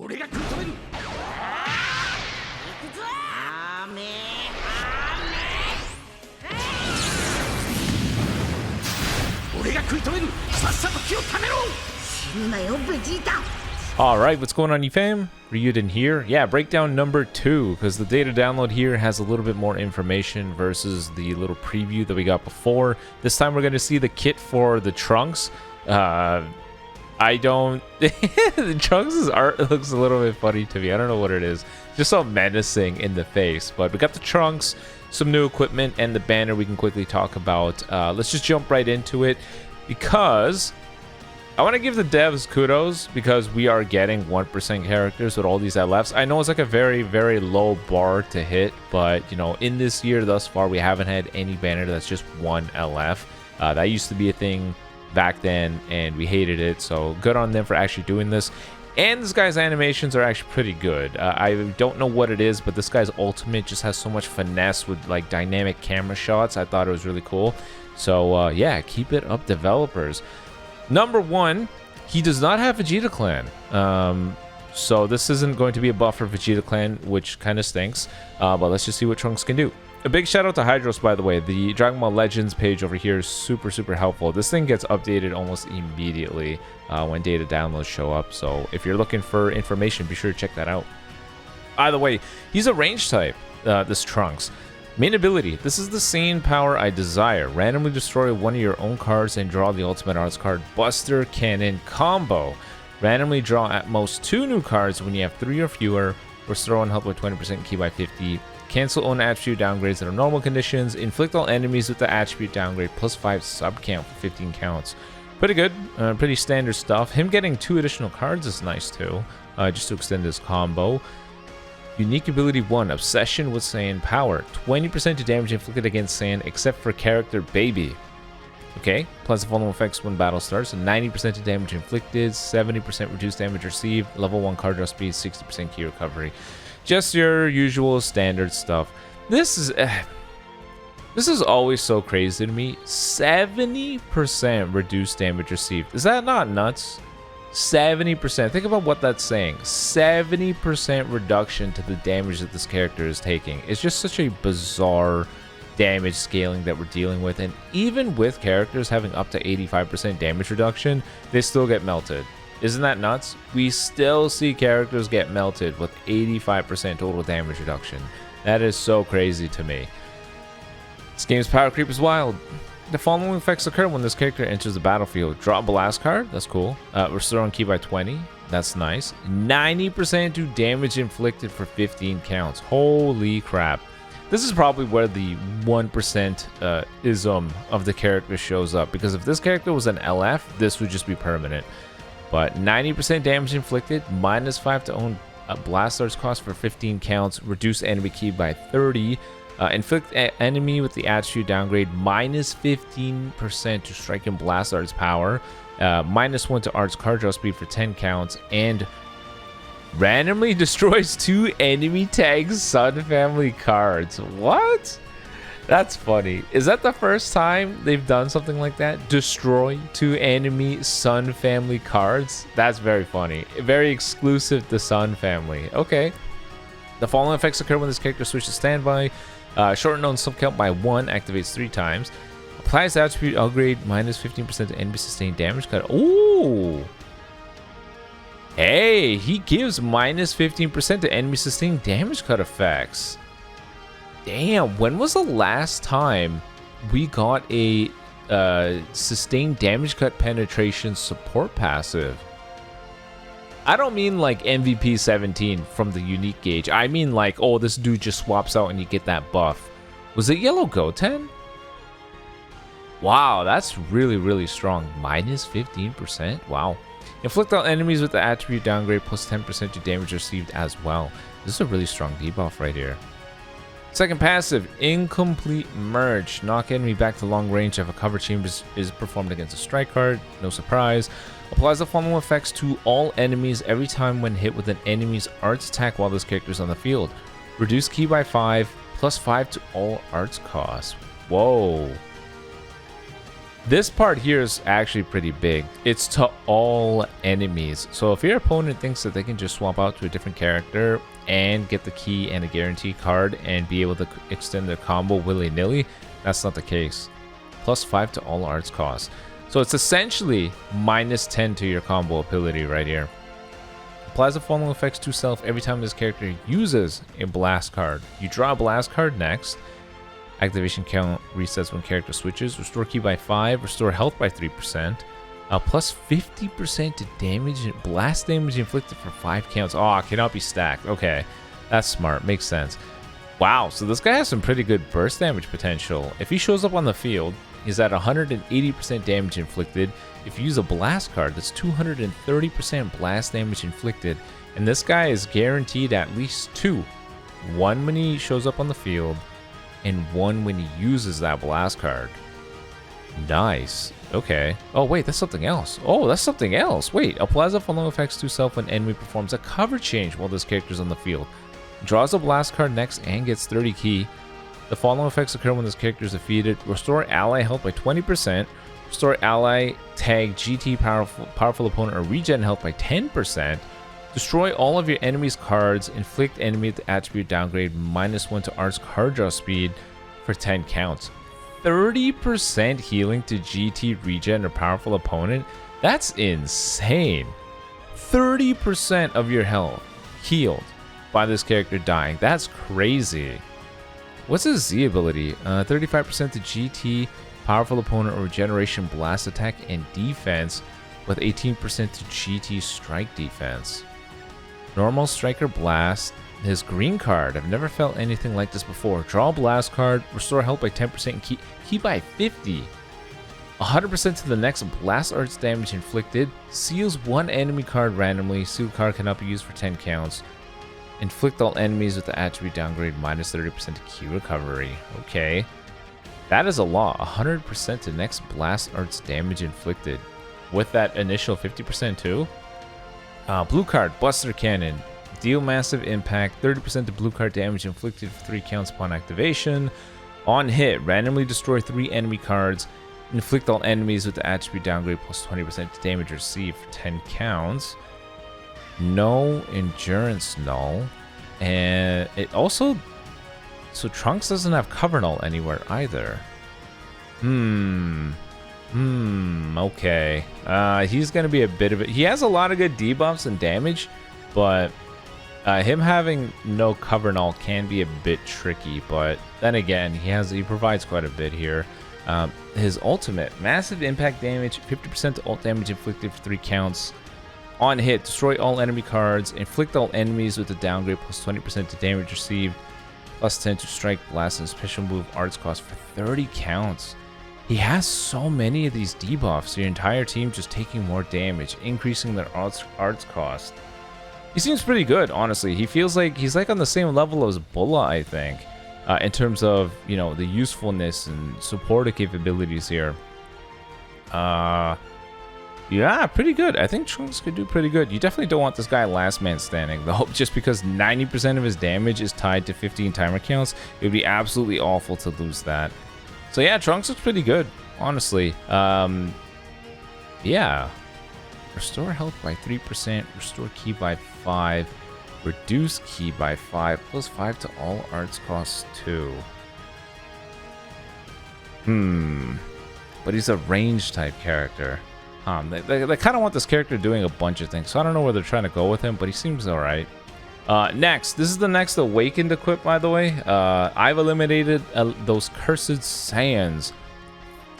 俺が食い止める。行くぞ。俺が食い止める。さっさと気をためろ。死ぬなよ、ベジータ。Alright, what's going on, you fam? Raiyuden here. Yeah, breakdown number 2, because the data download here has a little bit more information versus the little preview that we got before. This time we're going to see the kit for the Trunks. The Trunks' art looks a little bit funny to me. I don't know what it is. Just so menacing in the face. But we got the Trunks, some new equipment, and the banner we can quickly talk about. Let's just jump right into it, because I want to give the devs kudos, because we are getting 1% characters with all these LFs. I know it's like a very, very low bar to hit, but, you know, in this year thus far, we haven't had any banner that's just one LF. That used to be a thing back then, and we hated it, so good on them for actually doing this. And this guy's animations are actually pretty good. I don't know what it is, but this guy's ultimate just has so much finesse with, like, dynamic camera shots. I thought it was really cool. So, yeah, keep it up, developers. Number 1, he does not have Vegeta Clan. So this isn't going to be a buff for Vegeta Clan, which kind of stinks. But let's just see what Trunks can do. A big shout out to Hydros, by the way. The Dragon Ball Legends page over here is super, super helpful. This thing gets updated almost immediately when data downloads show up. So if you're looking for information, be sure to check that out. By the way, he's a range type, this Trunks. Main ability, this is the Saiyan power I desire. Randomly destroy one of your own cards and draw the ultimate arts card Buster Cannon combo. Randomly draw at most 2 new cards when you have 3 or fewer. Restore one health by 20%, key by 50. Cancel own attribute downgrades under normal conditions. Inflict all enemies with the attribute downgrade plus 5 sub count for 15 counts. Pretty good, pretty standard stuff. Him getting 2 additional cards is nice too, just to extend this combo. Unique ability 1, Obsession with Saiyan power. 20% to damage inflicted against Saiyan except for character Baby. Okay, plus the following effects when battle starts. 90% to damage inflicted, 70% reduced damage received, level 1 card draw speed, 60% key recovery. Just your usual standard stuff. This is always so crazy to me. 70% reduced damage received. Is that not nuts? 70%. Think about what that's saying. 70% reduction to the damage that this character is taking. It's just such a bizarre damage scaling that we're dealing with. And even with characters having up to 85% damage reduction, they still get melted. Isn't that nuts? We still see characters get melted with 85% total damage reduction. That is so crazy to me. This game's power creep is wild. The following effects occur when this character enters the battlefield. Draw a blast card, that's cool. Restore on key by 20, that's nice. 90% to damage inflicted for 15 counts. Holy crap. This is probably where the 1% ism of the character shows up, because if this character was an LF, this would just be permanent. But 90% damage inflicted, minus 5 to own blast arts cost for 15 counts, reduce enemy key by 30. Inflict enemy with the attribute downgrade, minus 15% to strike and blast arts power, minus 1 to arts card draw speed for 10 counts, and randomly destroys 2 enemy tags Sun family cards. What? That's funny. Is that the first time they've done something like that? Destroy 2 enemy Sun family cards? That's very funny. Very exclusive to Sun family. Okay. The following effects occur when this character switches standby. Shorten on sub count by 1, activates 3 times. Applies attribute upgrade, minus 15% to enemy sustained damage cut. Ooh! Hey, he gives minus 15% to enemy sustained damage cut effects. Damn, when was the last time we got a sustained damage cut penetration support passive? I don't mean like MVP 17 from the unique gauge. I mean like, oh, this dude just swaps out and you get that buff. Was it Yellow Goten? Wow, that's really, really strong. Minus 15%? Wow. Inflict all enemies with the attribute downgrade plus 10% to damage received as well. This is a really strong debuff right here. Second passive, Incomplete Merge. Knock enemy back to long range if a cover chamber is performed against a strike card. No surprise. Applies the following effects to all enemies every time when hit with an enemy's arts attack while this character is on the field. Reduce key by 5, plus 5 to all arts costs. Whoa. This part here is actually pretty big. It's to all enemies. So if your opponent thinks that they can just swap out to a different character and get the key and a guarantee card and be able to extend their combo willy-nilly, that's not the case. +5 to all arts costs. So it's essentially -10 to your combo ability right here. Applies the following effects to self every time this character uses a blast card. You draw a blast card next. Activation count resets when character switches. Restore key by 5. Restore health by 3%. Plus 50% to damage, blast damage inflicted for 5 counts. Oh, cannot be stacked. Okay, that's smart. Makes sense. Wow, so this guy has some pretty good burst damage potential. If he shows up on the field, he's at 180% damage inflicted. If you use a blast card, that's 230% blast damage inflicted. And this guy is guaranteed at least 2. 1 when he shows up on the field, and 1 when he uses that blast card. Nice. Okay. Oh, wait, that's something else. Oh, that's something else. Wait, applies the following effects to self when enemy performs a cover change while this character's on the field. Draws a blast card next and gets 30 key. The following effects occur when this character is defeated. Restore ally health by 20%. Restore ally tag GT powerful opponent or regen health by 10%. Destroy all of your enemy's cards. Inflict enemy with the attribute downgrade -1 to arts card draw speed for 10 counts. 30% healing to GT regen or powerful opponent. That's insane. 30% of your health healed by this character dying. That's crazy. What's his Z ability? 35% to GT powerful opponent or regeneration blast attack and defense with 18% to GT strike defense. Normal striker blast. His green card. I've never felt anything like this before. Draw a blast card. Restore health by 10% and key by 50. 100% to the next blast arts damage inflicted. Seals 1 enemy card randomly. Sealed card cannot be used for 10 counts. Inflict all enemies with the attribute downgrade -30% to key recovery. Okay. That is a lot. 100% to next blast arts damage inflicted. With that initial 50% too. Blue card, Buster Cannon. Deal massive impact, 30% to blue card damage inflicted for 3 counts upon activation. On hit, randomly destroy 3 enemy cards. Inflict all enemies with the attribute downgrade +20% to damage received for 10 counts. No endurance null. And it also... So Trunks doesn't have cover null anywhere either. Okay. He's going to be a bit of it. He has a lot of good debuffs and damage, but him having no cover null can be a bit tricky. But then again, he provides quite a bit here. His ultimate, massive impact damage, 50% to ult damage inflicted for 3 counts. On hit, destroy all enemy cards, inflict all enemies with a downgrade +20% to damage received, +10 to strike, blast, and special move arts cost for 30 counts. He has so many of these debuffs, your entire team just taking more damage, increasing their arts cost. He seems pretty good, honestly. He feels like he's like on the same level as Bulla, I think, in terms of, you know, the usefulness and supportive capabilities here. Yeah, pretty good. I think Trunks could do pretty good. You definitely don't want this guy last man standing, though, just because 90% of his damage is tied to 15 timer counts. It would be absolutely awful to lose that. So yeah, Trunks looks pretty good, honestly. Yeah. Restore health by 3%, restore key by 5, reduce key by 5, +5 to all arts costs too. But he's a range type character. They kind of want this character doing a bunch of things, so I don't know where they're trying to go with him, but he seems alright. Next, this is the next Awakened equip, by the way. I've eliminated those cursed Saiyans.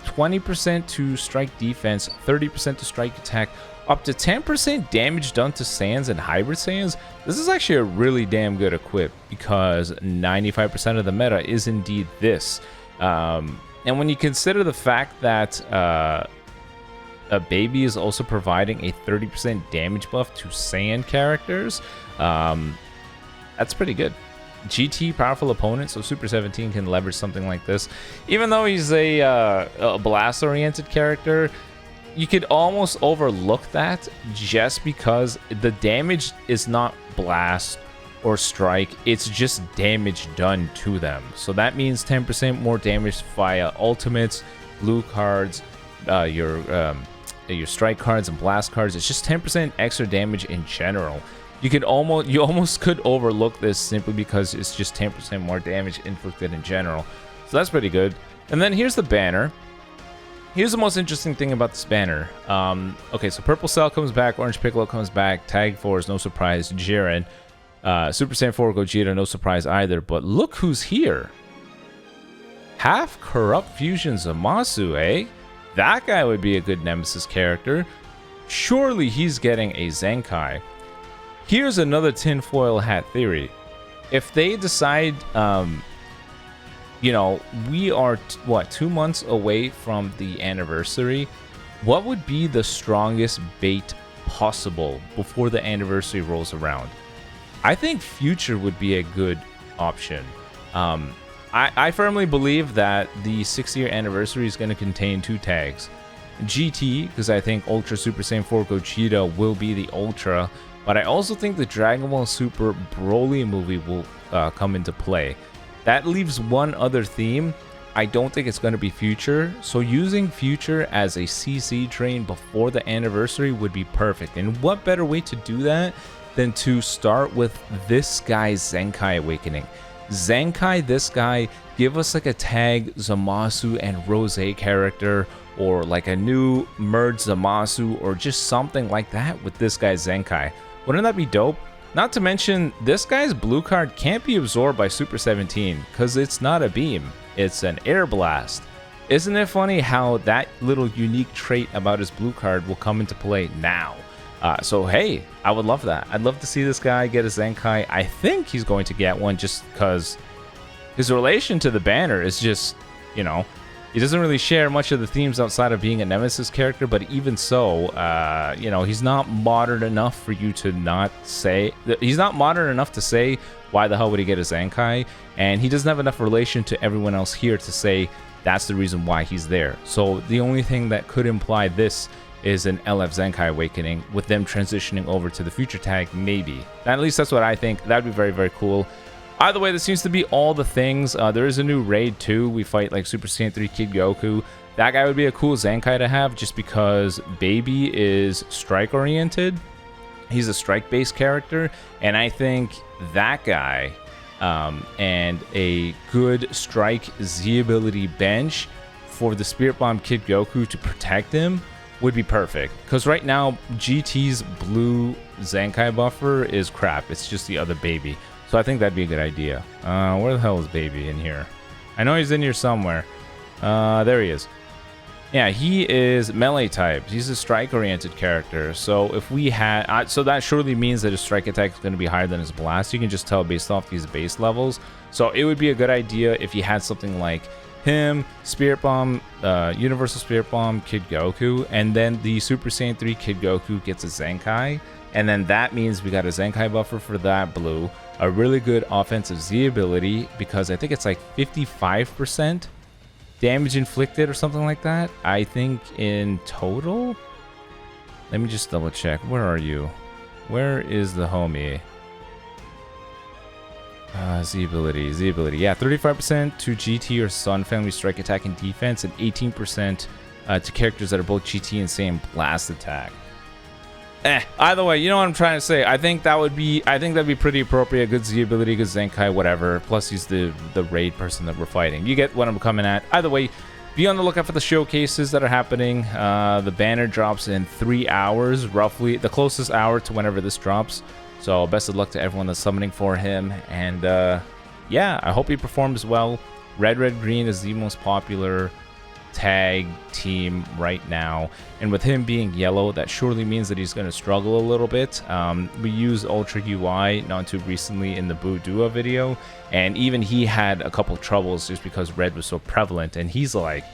20% to strike defense, 30% to strike attack, up to 10% damage done to Saiyans and Hybrid Saiyans. This is actually a really damn good equip because 95% of the meta is indeed this. And when you consider the fact that a baby is also providing a 30% damage buff to Saiyan characters, that's pretty good. GT powerful opponent, so Super 17 can leverage something like this. Even though he's a blast oriented character, you could almost overlook that just because the damage is not blast or strike, it's just damage done to them. So that means 10% more damage via ultimates, blue cards, your strike cards and blast cards. It's just 10% extra damage in general. You almost could overlook this simply because it's just 10% more damage inflicted in general. So that's pretty good. And then here's the banner. Here's the most interesting thing about this banner. Okay, so Purple Cell comes back, Orange Piccolo comes back, Tag Force, no surprise, Jiren, Super Saiyan 4 Gogeta, no surprise either. But look who's here. Half Corrupt Fusion Zamasu, eh? That guy would be a good Nemesis character. Surely he's getting a Zenkai. Here's another tinfoil hat theory. If they decide, you know, we are, what, 2 months away from the anniversary, what would be the strongest bait possible before the anniversary rolls around? I think Future would be a good option. I firmly believe that the 6-year anniversary is going to contain 2 tags. GT, because I think Ultra Super Saiyan 4 Gogeta will be the Ultra, but I also think the Dragon Ball Super Broly movie will come into play. That leaves one other theme. I don't think it's going to be Future, so using Future as a CC train before the anniversary would be perfect. And what better way to do that than to start with this guy's Zenkai Awakening? Zenkai this guy, give us like a tag Zamasu and Rose character, or like a new merged Zamasu, or just something like that with this guy's Zenkai. Wouldn't that be dope? Not to mention, this guy's blue card can't be absorbed by Super 17 because it's not a beam, it's an air blast. Isn't it funny how that little unique trait about his blue card will come into play now? So hey, I would love that. I'd love to see this guy get a Zenkai. I think he's going to get one just because his relation to the banner is just, you know, he doesn't really share much of the themes outside of being a Nemesis character, but even so, you know, he's not modern enough for you to not say, he's not modern enough to say why the hell would he get a Zenkai, and he doesn't have enough relation to everyone else here to say that's the reason why he's there. So the only thing that could imply this is an LF Zenkai Awakening with them transitioning over to the Future tag, maybe. At least that's what I think. That would be very, very cool. Either way, this seems to be all the things. There is a new raid too. We fight like Super Saiyan 3 Kid Goku. That guy would be a cool Zenkai to have just because Baby is strike oriented. He's a strike based character, and I think that guy and a good strike Z ability bench for the Spirit Bomb Kid Goku to protect him would be perfect. Because right now, GT's blue Zenkai buffer is crap. It's just the other Baby. So I think that'd be a good idea. Where the hell is Baby in here? I know he's in here somewhere. There he is. Yeah, he is melee type. He's a strike-oriented character. So if we had... so that surely means that his strike attack is going to be higher than his blast. You can just tell based off these base levels. So it would be a good idea if you had something like him, Spirit Bomb, Universal Spirit Bomb, Kid Goku, and then the Super Saiyan 3 Kid Goku gets a Zenkai, and then that means we got a Zenkai buffer for that blue, a really good offensive Z ability, because I think it's like 55% damage inflicted or something like that, I think in total. Let me just double check. Where are you? Where is the homie? Z ability. Yeah, 35% to GT or Sun family strike attack and defense, and 18% to characters that are both GT and Saiyan blast attack. Either way, you know what I'm trying to say. I think that'd be pretty appropriate. Good Z ability, good Zenkai, whatever. Plus he's the raid person that we're fighting. You get what I'm coming at. Either way, be on the lookout for the showcases that are happening. The banner drops in 3 hours, roughly the closest hour to whenever this drops. So best of luck to everyone that's summoning for him. And yeah, I hope he performs well. Red Green is the most popular tag team right now, and with him being yellow, that surely means that he's going to struggle a little bit. We used Ultra UI not too recently in the Boo Duo video, and even he had a couple troubles just because red was so prevalent, and he's like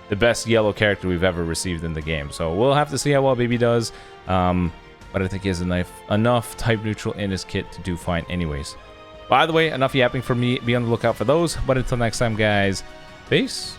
the best yellow character we've ever received in the game. So we'll have to see how well Baby does, but I think he has enough type neutral in his kit to do fine anyways. By the way, enough yapping for me. Be on the lookout for those, but until next time, guys, peace.